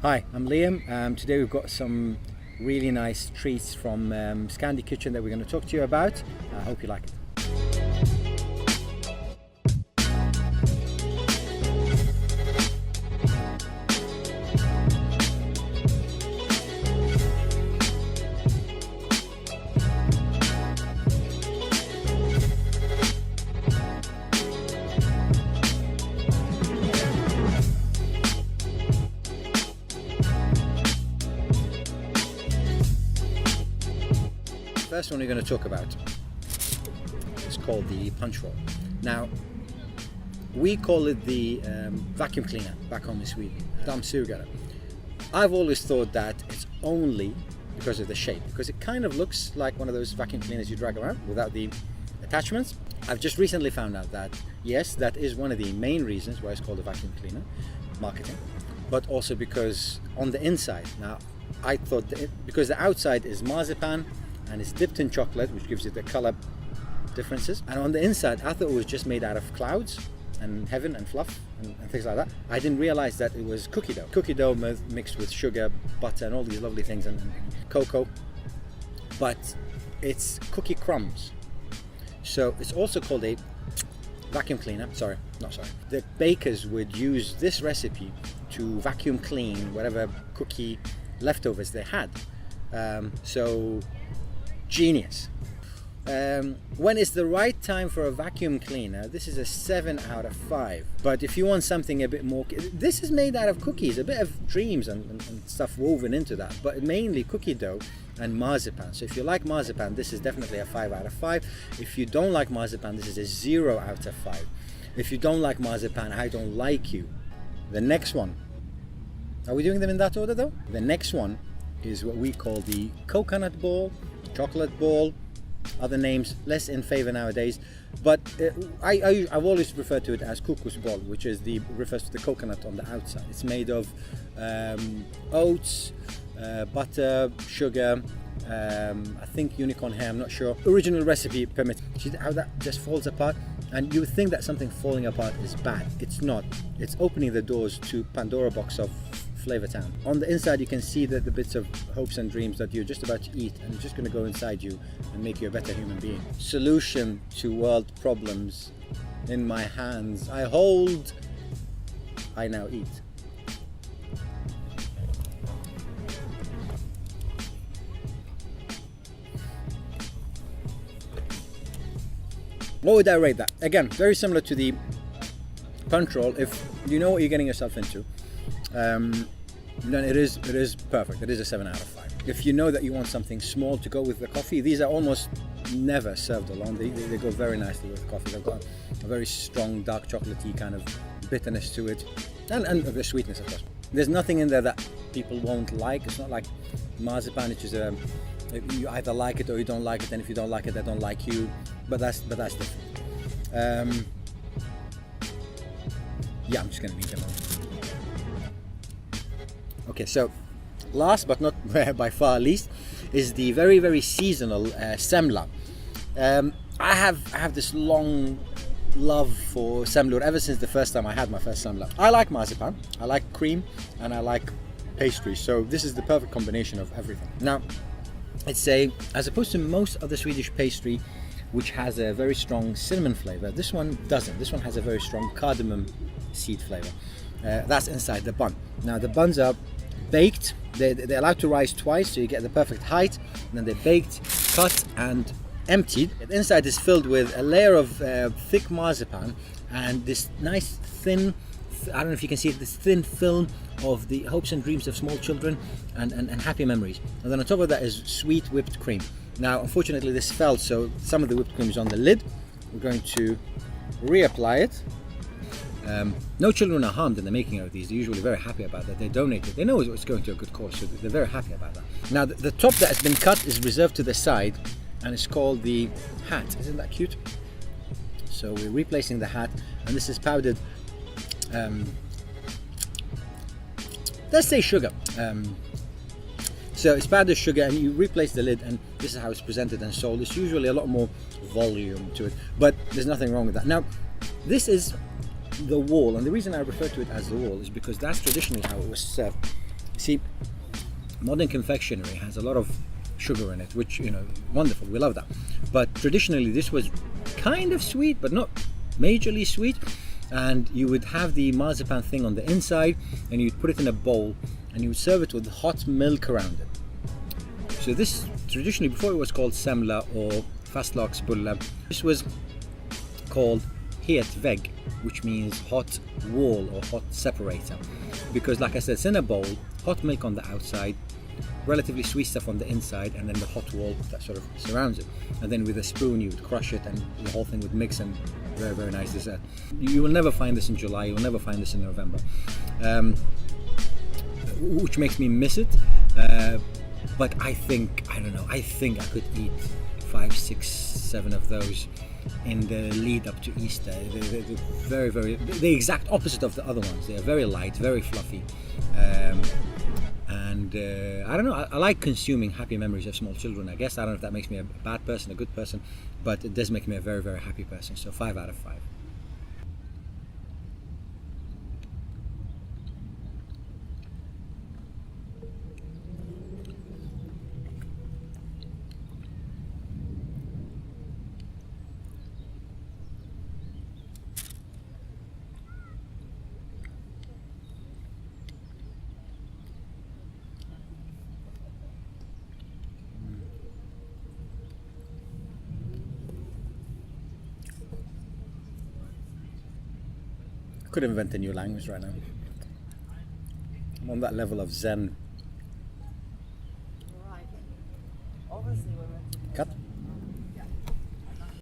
Hi, I'm Liam. Today we've got some really nice treats from Skandi Kitchen that we're going to talk to you about. I hope you like it. First one we're going to talk about is called the punch roll. Now, we call it the vacuum cleaner back home in Sweden, dammsugare. I've always thought that it's only because of the shape, because it kind of looks like one of those vacuum cleaners you drag around without the attachments. I've just recently found out that yes, that is one of the main reasons why it's called a vacuum cleaner, marketing, but also because on the inside, now I thought that because the outside is marzipan and it's dipped in chocolate, which gives it the color differences, and on the inside I thought it was just made out of clouds and heaven and fluff and things like that. I didn't realize that it was cookie dough mixed with sugar, butter and all these lovely things and cocoa, but it's cookie crumbs. So it's also called a vacuum cleaner. The bakers would use this recipe to vacuum clean whatever cookie leftovers they had. So genius. When is the right time for a vacuum cleaner? This is a 7 out of 5. But if you want something a bit more, this is made out of cookies, a bit of dreams and stuff woven into that, but mainly cookie dough and marzipan. So if you like marzipan, this is definitely a 5 out of 5. If you don't like marzipan, this is a 0 out of 5. If you don't like marzipan, I don't like you. The next one, are we doing them in that order though? The next one is what we call the coconut ball, chocolate ball, other names less in favor nowadays, but I've always referred to it as kokos ball, which refers to the coconut on the outside. It's made of oats, butter, sugar, I think unicorn hair, I'm not sure. Original recipe permit. See how that just falls apart? And you would think that something falling apart is bad. It's not. It's opening the doors to Pandora box of Flavor Town. On the inside you can see that the bits of hopes and dreams that you're just about to eat, and it's just going to go inside you and make you a better human being. Solution to world problems in my hands. I hold, I now eat. What would I rate that? Again, very similar to the punch roll. If you know what you're getting yourself into, then it is perfect. It is a 7 out of 5. If you know that you want something small to go with the coffee, these are almost never served alone. They go very nicely with coffee. They've got a very strong dark chocolatey kind of bitterness to it, and the sweetness, of course. There's nothing in there that people won't like. It's not like marzipan, which is you either like it or you don't like it, and if you don't like it, they don't like you. But that's different. Yeah, I'm just gonna eat them all. Okay, so last but not by far least is the very, very seasonal Semla. I have this long love for Semla ever since the first time I had my first Semla. I like marzipan, I like cream, and I like pastry, so this is the perfect combination of everything. Now, it's as opposed to most of the Swedish pastry, which has a very strong cinnamon flavor, this one doesn't. This one has a very strong cardamom seed flavor. That's inside the bun. Now the buns are baked. They're allowed to rise twice, so you get the perfect height. And then they're baked, cut, and emptied. The inside is filled with a layer of thick marzipan and this nice thin, I don't know if you can see it, this thin film of the hopes and dreams of small children and happy memories. And then on top of that is sweet whipped cream. Now, unfortunately, this fell, so some of the whipped cream is on the lid. We're going to reapply it. No children are harmed in the making of these. They're usually very happy about that. They donate it. They know it's going to a good cause, so they're very happy about that. Now, the top that has been cut is reserved to the side, and it's called the hat. Isn't that cute? So we're replacing the hat, and this is powdered, let's say sugar. So it's powdered sugar, and you replace the lid, and this is how it's presented and sold. It's usually a lot more volume to it, but there's nothing wrong with that. Now, this is the wall, and the reason I refer to it as the wall is because that's traditionally how it was served See, modern confectionery has a lot of sugar in it, which, you know, wonderful, we love that. But traditionally this was kind of sweet, but not majorly sweet. And you would have the marzipan thing on the inside, and you'd put it in a bowl, and you would serve it with hot milk around it. So this, traditionally, before it was called Semla or fastlagsbulle, this was called het vägg, which means hot wall or hot separator. Because like I said, it's in a bowl, hot milk on the outside, relatively sweet stuff on the inside, and then the hot wall that sort of surrounds it. And then with a spoon you would crush it, and the whole thing would mix, and very, very nice dessert. You will never find this in July, you will never find this in November, which makes me miss it. But I think I could eat 5, 6, 7 of those in the lead up to Easter. They're very, very, the exact opposite of the other ones. They are very light, very fluffy. And I don't know, I like consuming happy memories of small children, I guess. I don't know if that makes me a bad person, a good person, but it does make me a very, very happy person. So 5 out of 5. I could invent a new language right now. I'm on that level of zen